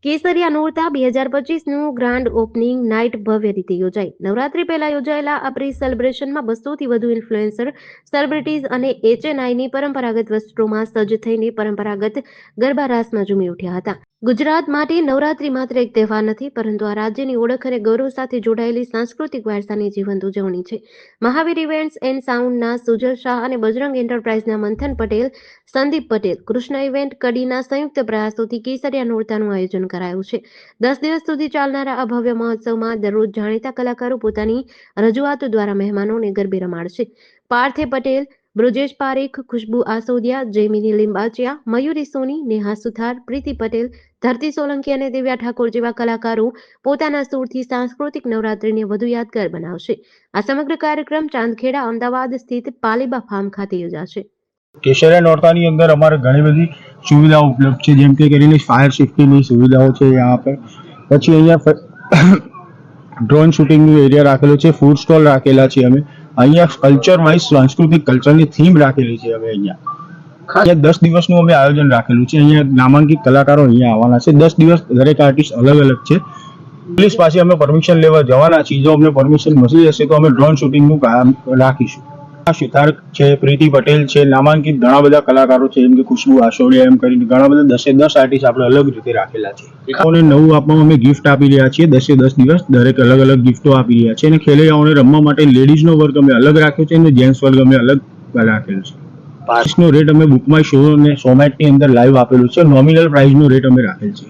કેસરિયા નોરતા 2025નું grand opening night ભવ્ય રીતે યોજાઈ. નવરાત્રી પહેલા યોજાયેલા આ પ્રી સેલિબ્રેશનમાં 200થી વધુ ઇન્ફ્લુએન્સર, સેલિબ્રિટીઝ અને HNIની પરંપરાગત વસ્ત્રોમાં સજ્જ થઈને પરંપરાગત ગરબા રાસમાં ઝૂમી ઉઠ્યા હતા. ગુજરાત માટે નવરાત્રી માત્ર એક તહેવાર નથી, પરંતુ આ રાજ્યની ઓળખ અને ગૌરવ સાથે જોડાયેલી સાંસ્કૃતિક વારસાની જીવંત ઉજવણી છે. મહાવીર ઇવેન્ટ્સ એન્ડ સાઉન્ડના સુજલ શાહ અને બજરંગ એન્ટરપ્રાઇઝના મંથન પટેલ, સંદીપ પટેલ, કૃષ્ણ ઇવેન્ટ કડીના સંયુક્ત પ્રયાસોથી કેસરિયા નોરતાનું આયોજન કરાયું છે. 10 દિવસ સુધી ચાલનારા આ ભવ્ય મહોત્સવમાં દરરોજ જાણીતા કલાકારો પોતાની રજૂઆતો દ્વારા મહેમાનોને ગરબે રમાડશે. પાર્થે પટેલ, બ્રજેશ પારેખ, ખુશ્બુ આસોદિયા, જયમિની લિંબાચિયા, મયુરી સોની, નેહા સુથાર, પ્રીતિ પટેલ, ધરતી સોલંકી અને દિવ્યા ઠાકોર જેવા કલાકારો પોતાના સુરથી સાંસ્કૃતિક નવરાત્રીને વધુ યાદગાર બનાવશે. આ સમગ્ર કાર્યક્રમ ચાંદખેડા, અમદાવાદ સ્થિત પાલીબા ફાર્મ ખાતે યોજાશે. કેસરિયા નોરતાની અંદર અમારે ઘણી બધી સુવિધાઓ ઉપલબ્ધ છે, જેમ કે કરીને ફાયર સેફ્ટીની સુવિધાઓ છે यहाँ પર. પછી અહીંયા ડ્રોન શૂટિંગનો એરિયા રાખેલો છે, ફૂડ સ્ટોલ રાખેલા છે. અમે અહીંયા કલ્ચર વાઇઝ સાંસ્કૃતિક કલ્ચરની થીમ રાખેલી છે. અમે અહીંયા 10 દિવસનું અમે આયોજન રાખેલું છે. અહીંયા નામાંકિત કલાકારો અહીંયા આવવાના છે. 10 દિવસ દરેક આર્ટિસ્ટ અલગ અલગ છે. પોલીસ પાસે અમે પરમિશન લેવા જવાના છીએ. જો અમને પરમિશન મળી જશે તો અમે ડ્રોન શૂટિંગનું કામ રાખીશું. સિતાર છે, પ્રીતિ પટેલ છે, નામાંકિત ઘણા બધા કલાકારો છે, જેમ કે ખુશ્બુ આસોડિયા, એમ કરીને ઘણા બધા 10 આર્ટિસ્ટ આપણે અલગ રીતે રાખેલા છે. એકાઓને નવું આપવામાં અમે ગિફ્ટ આપી રહ્યા છીએ. 10 દિવસ દરેક અલગ અલગ ગિફ્ટો આપી રહ્યા છે. અને ખેલૈયાઓને રમવા માટે લેડીઝનો વર્ગ અમે અલગ રાખ્યો છે અને જેન્ટ્સ વર્ગ અમે અલગ રાખેલો છે. પાસનો રેટ અમે બુકમાય શો અને સોમેટની અંદર લાઈવ આપેલું છે. નોમિનલ પ્રાઇસનો રેટ અમે રાખેલ છે.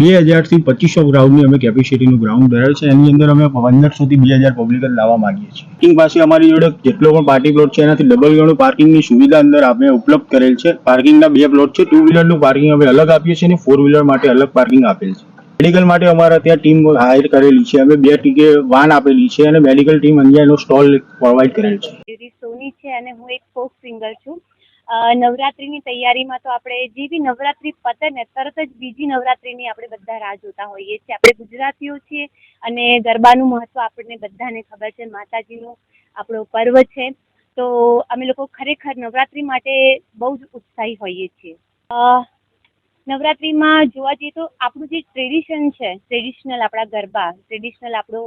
2000 થી 2500 ગ્રાઉન્ડની અમે કેપેસિટીનું ગ્રાઉન્ડ ધરાવે છે. એની અંદર અમે 1500 થી 2000 પબ્લિક લાવવા માંગીએ છીએ. પાર્કિંગ પાસે અમારી જોડે જેટલો પણ પાર્ટી પ્લોટ છે એનાથી ડબલ ગણું પાર્કિંગની સુવિધા અંદર અમે ઉપલબ્ધ કરેલ છે. પાર્કિંગના 2 પ્લોટ છે. 2 વ્હીલરનું પાર્કિંગ અમે અલગ આપીએ છીએ અને 4 વ્હીલર માટે અલગ પાર્કિંગ આપેલ છે. મેડિકલ માટે અમારા ત્યાં ટીમ હાયર કરેલી છે. અમે 2 ટીકે વાન આપેલી છે અને મેડિકલ ટીમ અહીંયા એનો સ્ટોલ પ્રોવાઈડ કરેલ છે. સોની છે અને હું એક ફોક સિંગર છું. નવરાત્રીની તૈયારીમાં તો આપણે જે બી નવરાત્રી પતે ને તરત જ બીજી નવરાત્રીની આપણે બધા રાહ જોતા હોઈએ છીએ. આપણે ગુજરાતીઓ છીએ અને ગરબાનું મહત્વ આપણને બધાને ખબર છે. માતાજીનું આપણો પર્વ છે, તો અમે લોકો ખરેખર નવરાત્રી માટે બહુ જ ઉત્સાહી હોઈએ છીએ. નવરાત્રીમાં જોવા જઈએ તો આપણું જે ટ્રેડિશન છે, ટ્રેડિશનલ આપણા ગરબા, ટ્રેડિશનલ આપણો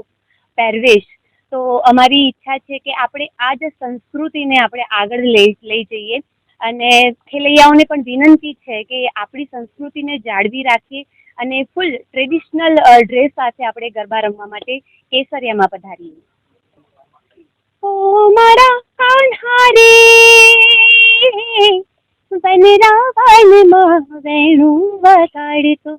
પહેરવેશ, તો અમારી ઈચ્છા છે કે આપણે આ જ સંસ્કૃતિને આપણે આગળ લઈ જઈએ અને ખેલૈયાઓને પણ વિનંતી છે કે આપણી સંસ્કૃતિને જાળવી રાખીએ અને ફૂલ ટ્રેડિશનલ ડ્રેસ સાથે આપણે ગરબા રમવા માટે કેસરિયામાં પધારીએ. ઓ મારા કાન્હા રે વનરાવનમાં વેણું વગાડતો,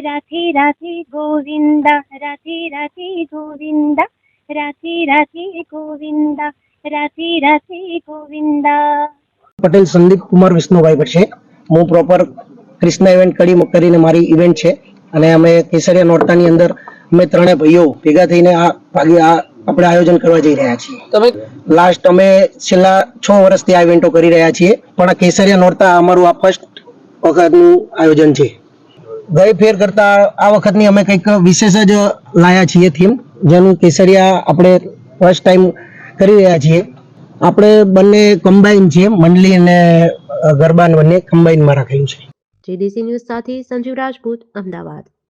રાધે રાધે ગોવિંદા, રાધે રાધે ગોવિંદા, રાધે રાધે ગોવિંદા, રાધે રાધે ગોવિંદા. પટેલ સંદીપ કુમાર વિષ્ણુભાઈ છે. હું પ્રોપર કૃષ્ણ ઇવેન્ટ કડી કરીને મારી ઇવેન્ટ છે અને અમે કેસરિયા નોરતાની અંદર અમે 3 ભાઈઓ ભેગા થઈને આપણે આયોજન કરવા જઈ રહ્યા છીએ. લાસ્ટ અમે છેલ્લા 6 વર્ષથી આ ઇવેન્ટો કરી રહ્યા છીએ, પણ આ કેસરિયા નોરતા અમારું આ ફર્સ્ટ વખતનું આયોજન છે. ગઈ ફેર કરતા આ વખતની અમે કંઈક વિશેષ જ લાયા છીએ થીમ, જેનું કેસરિયા આપણે ફર્સ્ટ ટાઈમ કરી રહ્યા છીએ. આપણે બંને કમ્બાઈન છે, મંડલી અને ગરબા બંને કમ્બાઈનમાં રાખેલું છે. JDC ન્યૂઝ સાથે સંજીવ રાજપૂત, અમદાવાદ.